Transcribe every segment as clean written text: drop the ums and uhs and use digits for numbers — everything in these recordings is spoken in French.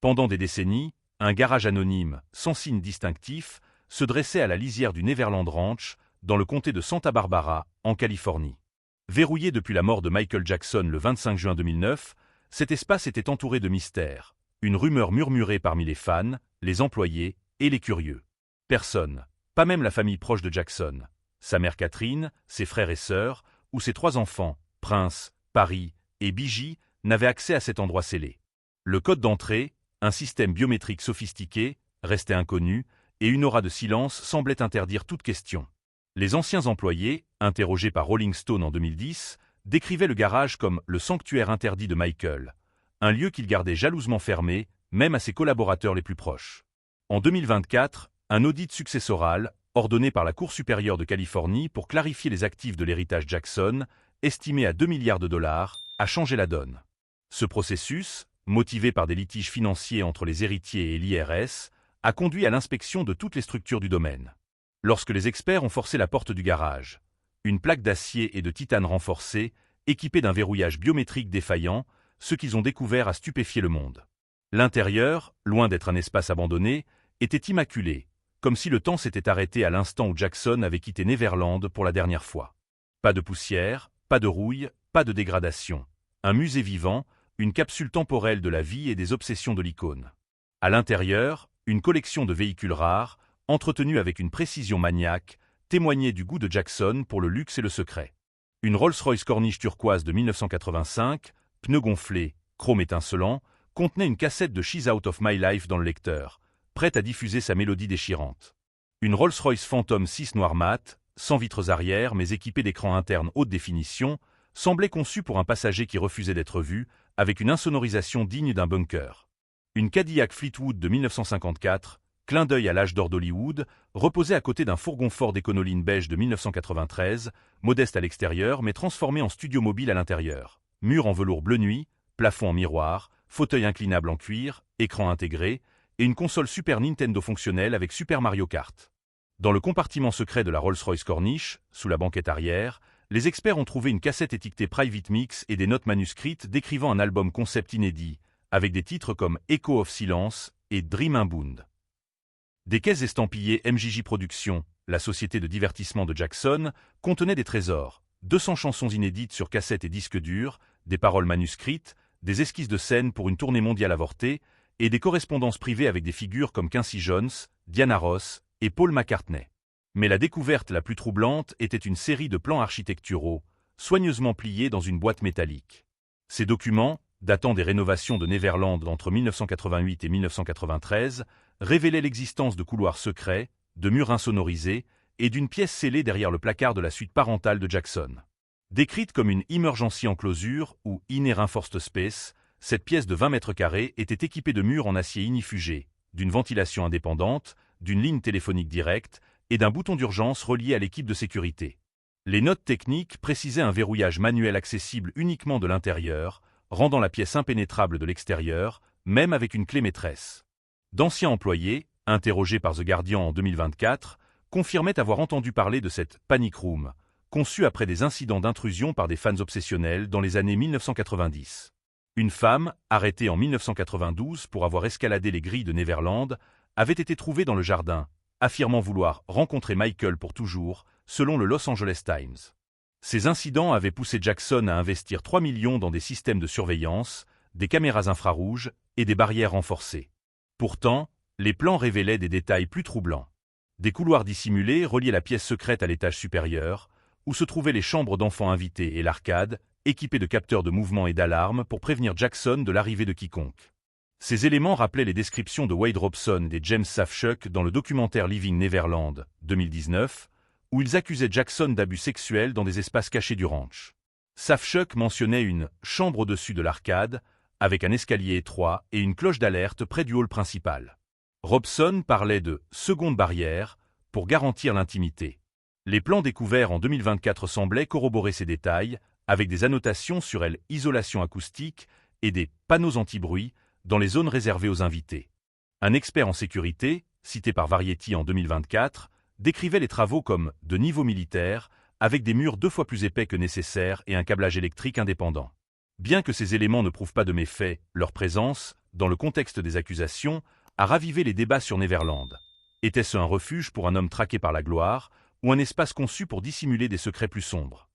Pendant des décennies, un garage anonyme, sans signe distinctif, se dressait à la lisière du Neverland Ranch, dans le comté de Santa Barbara, en Californie. Verrouillé depuis la mort de Michael Jackson le 25 juin 2009, cet espace était entouré de mystères, une rumeur murmurée parmi les fans, les employés et les curieux. Personne, pas même la famille proche de Jackson, sa mère Catherine, ses frères et sœurs, ou ses 3 enfants, Prince, Paris et Biggie, n'avaient accès à cet endroit scellé. Le code d'entrée, un système biométrique sophistiqué, restait inconnu, et une aura de silence semblait interdire toute question. Les anciens employés, interrogés par Rolling Stone en 2010, décrivaient le garage comme le sanctuaire interdit de Michael, un lieu qu'il gardait jalousement fermé, même à ses collaborateurs les plus proches. En 2024, un audit successoral, ordonné par la Cour supérieure de Californie pour clarifier les actifs de l'héritage Jackson, estimé à 2 milliards de dollars, a changé la donne. Ce processus, motivé par des litiges financiers entre les héritiers et l'IRS, a conduit à l'inspection de toutes les structures du domaine. Lorsque les experts ont forcé la porte du garage, une plaque d'acier et de titane renforcée, équipée d'un verrouillage biométrique défaillant, ce qu'ils ont découvert a stupéfié le monde. L'intérieur, loin d'être un espace abandonné, était immaculé, comme si le temps s'était arrêté à l'instant où Jackson avait quitté Neverland pour la dernière fois. Pas de poussière, pas de rouille, pas de dégradation. Un musée vivant, une capsule temporelle de la vie et des obsessions de l'icône. À l'intérieur, une collection de véhicules rares, entretenus avec une précision maniaque, témoignait du goût de Jackson pour le luxe et le secret. Une Rolls-Royce Corniche turquoise de 1985, pneus gonflés, chrome étincelant, contenait une cassette de She's Out of My Life dans le lecteur, prête à diffuser sa mélodie déchirante. Une Rolls-Royce Phantom 6 noir mat, sans vitres arrière mais équipée d'écrans internes haute définition, semblait conçue pour un passager qui refusait d'être vu, avec une insonorisation digne d'un bunker. Une Cadillac Fleetwood de 1954, clin d'œil à l'âge d'or d'Hollywood, reposait à côté d'un fourgon Ford Econoline beige de 1993, modeste à l'extérieur mais transformé en studio mobile à l'intérieur. Murs en velours bleu nuit, plafond en miroir, fauteuil inclinable en cuir, écran intégré, et une console Super Nintendo fonctionnelle avec Super Mario Kart. Dans le compartiment secret de la Rolls-Royce Corniche, sous la banquette arrière, les experts ont trouvé une cassette étiquetée Private Mix et des notes manuscrites décrivant un album concept inédit, avec des titres comme Echo of Silence et Dream Unbound. Des caisses estampillées MJJ Productions, la société de divertissement de Jackson, contenaient des trésors, 200 chansons inédites sur cassette et disques durs, des paroles manuscrites, des esquisses de scènes pour une tournée mondiale avortée, et des correspondances privées avec des figures comme Quincy Jones, Diana Ross et Paul McCartney. Mais la découverte la plus troublante était une série de plans architecturaux, soigneusement pliés dans une boîte métallique. Ces documents, datant des rénovations de Neverland entre 1988 et 1993, révélaient l'existence de couloirs secrets, de murs insonorisés et d'une pièce scellée derrière le placard de la suite parentale de Jackson. Décrite comme une emergency enclosure ou inner reinforced space, cette pièce de 20 mètres carrés était équipée de murs en acier inifugé, d'une ventilation indépendante, d'une ligne téléphonique directe et d'un bouton d'urgence relié à l'équipe de sécurité. Les notes techniques précisaient un verrouillage manuel accessible uniquement de l'intérieur, rendant la pièce impénétrable de l'extérieur, même avec une clé maîtresse. D'anciens employés, interrogés par The Guardian en 2024, confirmaient avoir entendu parler de cette « panic room », conçue après des incidents d'intrusion par des fans obsessionnels dans les années 1990. Une femme, arrêtée en 1992 pour avoir escaladé les grilles de Neverland, avait été trouvée dans le jardin, affirmant vouloir rencontrer Michael pour toujours, selon le Los Angeles Times. Ces incidents avaient poussé Jackson à investir 3 millions dans des systèmes de surveillance, des caméras infrarouges et des barrières renforcées. Pourtant, les plans révélaient des détails plus troublants. Des couloirs dissimulés reliaient la pièce secrète à l'étage supérieur, où se trouvaient les chambres d'enfants invités et l'arcade, équipés de capteurs de mouvement et d'alarmes pour prévenir Jackson de l'arrivée de quiconque. Ces éléments rappelaient les descriptions de Wade Robson et James Safechuck dans le documentaire Living Neverland, 2019, où ils accusaient Jackson d'abus sexuels dans des espaces cachés du ranch. Safechuck mentionnait une « chambre au-dessus de l'arcade », avec un escalier étroit et une cloche d'alerte près du hall principal. Robson parlait de « seconde barrière » pour garantir l'intimité. Les plans découverts en 2024 semblaient corroborer ces détails, avec des annotations sur l'isolation acoustique et des panneaux anti-bruit dans les zones réservées aux invités. Un expert en sécurité, cité par Variety en 2024, décrivait les travaux comme « de niveau militaire » avec des murs 2 fois plus épais que nécessaire et un câblage électrique indépendant. Bien que ces éléments ne prouvent pas de méfaits, leur présence, dans le contexte des accusations, a ravivé les débats sur Neverland. Était-ce un refuge pour un homme traqué par la gloire, ou un espace conçu pour dissimuler des secrets plus sombres?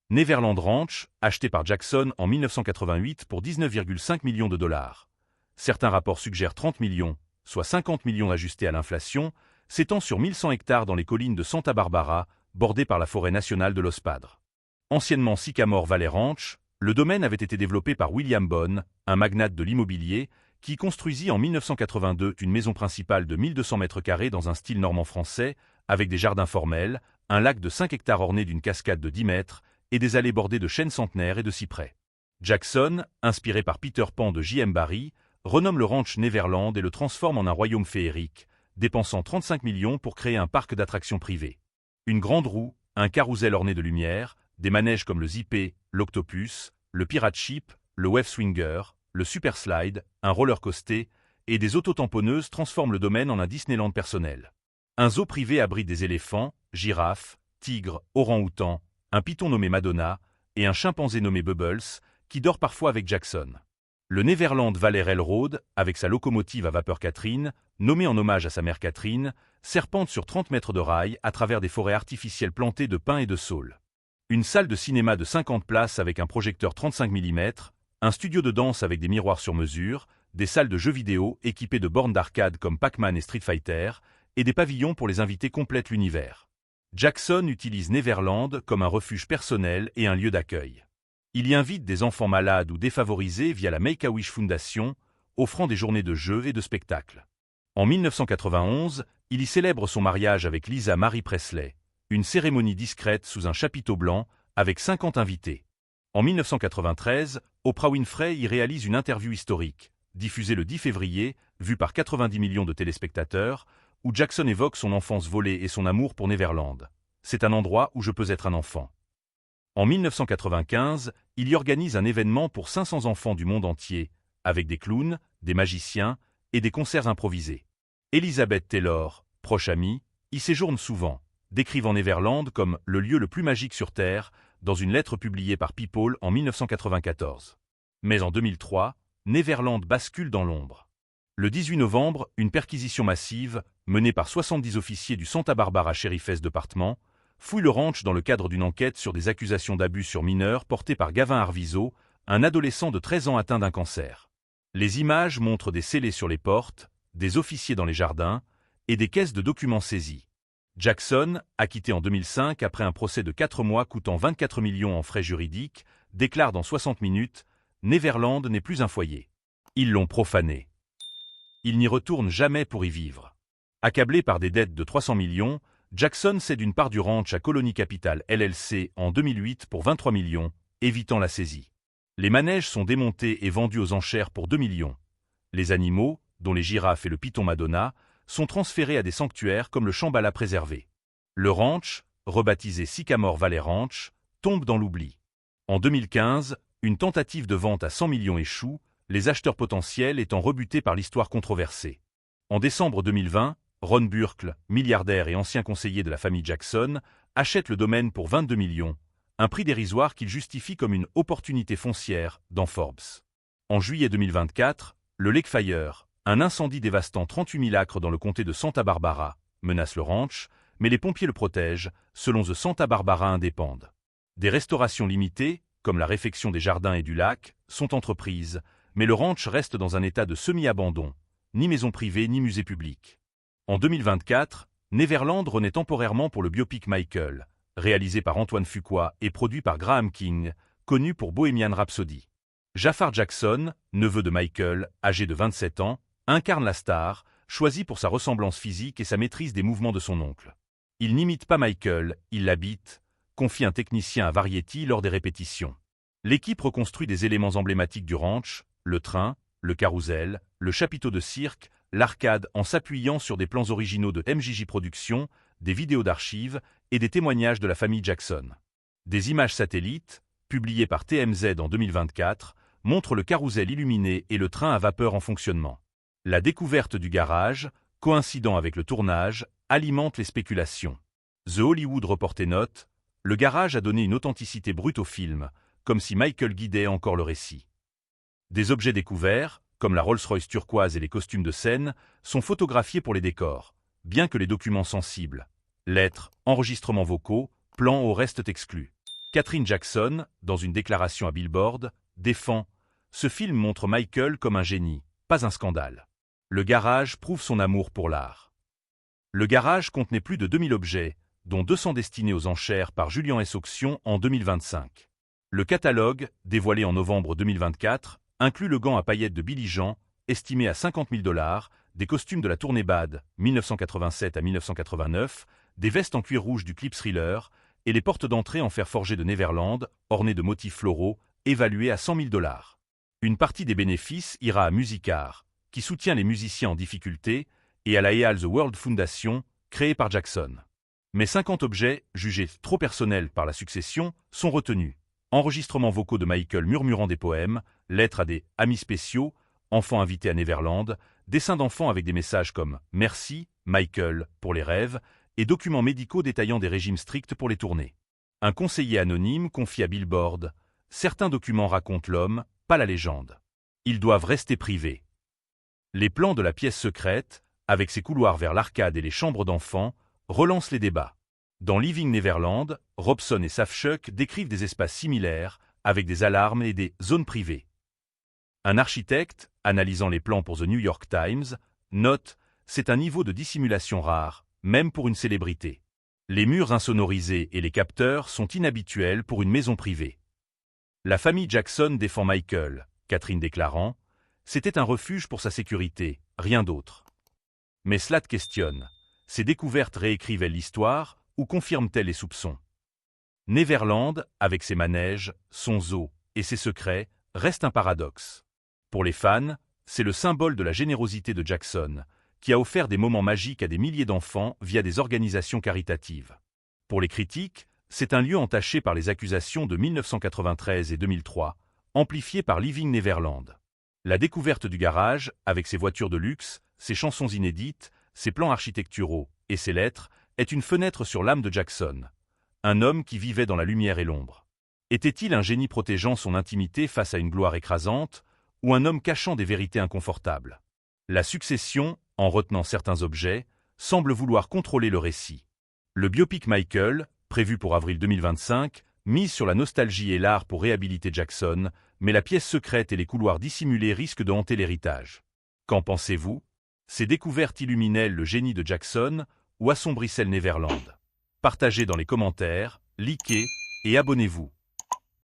Neverland Ranch, acheté par Jackson en 1988 pour 19,5 millions de dollars. Certains rapports suggèrent 30 millions, soit 50 millions ajustés à l'inflation, s'étend sur 1100 hectares dans les collines de Santa Barbara, bordées par la forêt nationale de Los Padres. Anciennement Sycamore Valley Ranch, le domaine avait été développé par William Bone, un magnate de l'immobilier, qui construisit en 1982 une maison principale de 1200 mètres carrés dans un style normand français, avec des jardins formels, un lac de 5 hectares orné d'une cascade de 10 mètres, et des allées bordées de chênes centenaires et de cyprès. Jackson, inspiré par Peter Pan de J.M. Barrie, renomme le ranch Neverland et le transforme en un royaume féerique, dépensant 35 millions pour créer un parc d'attractions privées. Une grande roue, un carrousel orné de lumière, des manèges comme le Zippé, l'Octopus, le Pirate Ship, le Wave Swinger, le Super Slide, un roller coaster, et des autotamponneuses transforment le domaine en un Disneyland personnel. Un zoo privé abrite des éléphants, girafes, tigres, orang-outans, un python nommé Madonna, et un chimpanzé nommé Bubbles, qui dort parfois avec Jackson. Le Neverland Valley Railroad, avec sa locomotive à vapeur Catherine, nommée en hommage à sa mère Catherine, serpente sur 30 mètres de rails à travers des forêts artificielles plantées de pins et de saules. Une salle de cinéma de 50 places avec un projecteur 35 mm, un studio de danse avec des miroirs sur mesure, des salles de jeux vidéo équipées de bornes d'arcade comme Pac-Man et Street Fighter, et des pavillons pour les invités complètent l'univers. Jackson utilise Neverland comme un refuge personnel et un lieu d'accueil. Il y invite des enfants malades ou défavorisés via la Make-A-Wish Foundation, offrant des journées de jeux et de spectacles. En 1991, il y célèbre son mariage avec Lisa Marie Presley, une cérémonie discrète sous un chapiteau blanc avec 50 invités. En 1993, Oprah Winfrey y réalise une interview historique, diffusée le 10 février, vue par 90 millions de téléspectateurs, où Jackson évoque son enfance volée et son amour pour Neverland. C'est un endroit où je peux être un enfant. En 1995, il y organise un événement pour 500 enfants du monde entier, avec des clowns, des magiciens et des concerts improvisés. Elizabeth Taylor, proche amie, y séjourne souvent, décrivant Neverland comme le lieu le plus magique sur Terre, dans une lettre publiée par People en 1994. Mais en 2003, Neverland bascule dans l'ombre. Le 18 novembre, une perquisition massive, menée par 70 officiers du Santa Barbara Sheriff's Department, fouille le ranch dans le cadre d'une enquête sur des accusations d'abus sur mineurs portées par Gavin Arvizo, un adolescent de 13 ans atteint d'un cancer. Les images montrent des scellés sur les portes, des officiers dans les jardins et des caisses de documents saisis. Jackson, acquitté en 2005 après un procès de 4 mois coûtant 24 millions en frais juridiques, déclare dans 60 minutes « Neverland n'est plus un foyer. Ils l'ont profané. Il n'y retourne jamais pour y vivre. » Accablé par des dettes de 300 millions, Jackson cède une part du ranch à Colony Capital LLC en 2008 pour 23 millions, évitant la saisie. Les manèges sont démontés et vendus aux enchères pour 2 millions. Les animaux, dont les girafes et le python Madonna, sont transférés à des sanctuaires comme le Shambhala préservé. Le ranch, rebaptisé Sycamore Valley Ranch, tombe dans l'oubli. En 2015, une tentative de vente à 100 millions échoue, les acheteurs potentiels étant rebutés par l'histoire controversée. En décembre 2020, Ron Burkle, milliardaire et ancien conseiller de la famille Jackson, achète le domaine pour 22 millions, un prix dérisoire qu'il justifie comme une opportunité foncière dans Forbes. En juillet 2024, le Lake Fire, un incendie dévastant 38 000 acres dans le comté de Santa Barbara, menace le ranch, mais les pompiers le protègent, selon The Santa Barbara Independent. Des restaurations limitées, comme la réfection des jardins et du lac, sont entreprises, mais le ranch reste dans un état de semi-abandon, ni maison privée ni musée public. En 2024, Neverland renaît temporairement pour le biopic Michael, réalisé par Antoine Fuqua et produit par Graham King, connu pour Bohemian Rhapsody. Jafar Jackson, neveu de Michael, âgé de 27 ans, incarne la star, choisi pour sa ressemblance physique et sa maîtrise des mouvements de son oncle. Il n'imite pas Michael, il l'habite, confie un technicien à Variety lors des répétitions. L'équipe reconstruit des éléments emblématiques du ranch, le train, le carrousel, le chapiteau de cirque, l'arcade en s'appuyant sur des plans originaux de MJJ Productions, des vidéos d'archives et des témoignages de la famille Jackson. Des images satellites, publiées par TMZ en 2024, montrent le carrousel illuminé et le train à vapeur en fonctionnement. La découverte du garage, coïncidant avec le tournage, alimente les spéculations. The Hollywood Reporter note « Le garage a donné une authenticité brute au film, comme si Michael guidait encore le récit. » Des objets découverts, comme la Rolls-Royce turquoise et les costumes de scène, sont photographiés pour les décors, bien que les documents sensibles, lettres, enregistrements vocaux, plans au restent exclus. Katherine Jackson, dans une déclaration à Billboard, défend « Ce film montre Michael comme un génie, pas un scandale. Le garage prouve son amour pour l'art. » Le garage contenait plus de 2000 objets, dont 200 destinés aux enchères par Julian S. Auction en 2025. Le catalogue, dévoilé en novembre 2024, inclut le gant à paillettes de Billy Jean, estimé à 50 000 $, des costumes de la tournée Bad, 1987 à 1989, des vestes en cuir rouge du clip Thriller, et les portes d'entrée en fer forgé de Neverland, ornées de motifs floraux, évaluées à 100 000 $. Une partie des bénéfices ira à Musicart, qui soutient les musiciens en difficulté, et à la EAL The World Foundation, créée par Jackson. Mais 50 objets, jugés trop personnels par la succession, sont retenus. Enregistrements vocaux de Michael murmurant des poèmes, lettres à des « amis spéciaux », enfants invités à Neverland, dessins d'enfants avec des messages comme « Merci, Michael, pour les rêves » et documents médicaux détaillant des régimes stricts pour les tournées. Un conseiller anonyme confie à Billboard « Certains documents racontent l'homme, pas la légende. Ils doivent rester privés. » Les plans de la pièce secrète, avec ses couloirs vers l'arcade et les chambres d'enfants, relancent les débats. Dans Living Neverland, Robson et Safechuck décrivent des espaces similaires, avec des alarmes et des zones privées. Un architecte, analysant les plans pour The New York Times, note « C'est un niveau de dissimulation rare, même pour une célébrité. Les murs insonorisés et les capteurs sont inhabituels pour une maison privée. » La famille Jackson défend Michael, Katherine déclarant « C'était un refuge pour sa sécurité, rien d'autre. » Mais Slat questionne « Ces découvertes réécrivent-elles l'histoire ou confirment-elles les soupçons ?» Neverland, avec ses manèges, son zoo et ses secrets, reste un paradoxe. Pour les fans, c'est le symbole de la générosité de Jackson, qui a offert des moments magiques à des milliers d'enfants via des organisations caritatives. Pour les critiques, c'est un lieu entaché par les accusations de 1993 et 2003, amplifiées par Living Neverland. La découverte du garage, avec ses voitures de luxe, ses chansons inédites, ses plans architecturaux et ses lettres, est une fenêtre sur l'âme de Jackson. Un homme qui vivait dans la lumière et l'ombre. Était-il un génie protégeant son intimité face à une gloire écrasante, ou un homme cachant des vérités inconfortables? La succession, en retenant certains objets, semble vouloir contrôler le récit. Le biopic Michael, prévu pour avril 2025, mise sur la nostalgie et l'art pour réhabiliter Jackson, mais la pièce secrète et les couloirs dissimulés risquent de hanter l'héritage. Qu'en pensez-vous? Ces découvertes illuminent-elles le génie de Jackson ou assombrissent-elles Neverland? Partagez dans les commentaires, likez et abonnez-vous.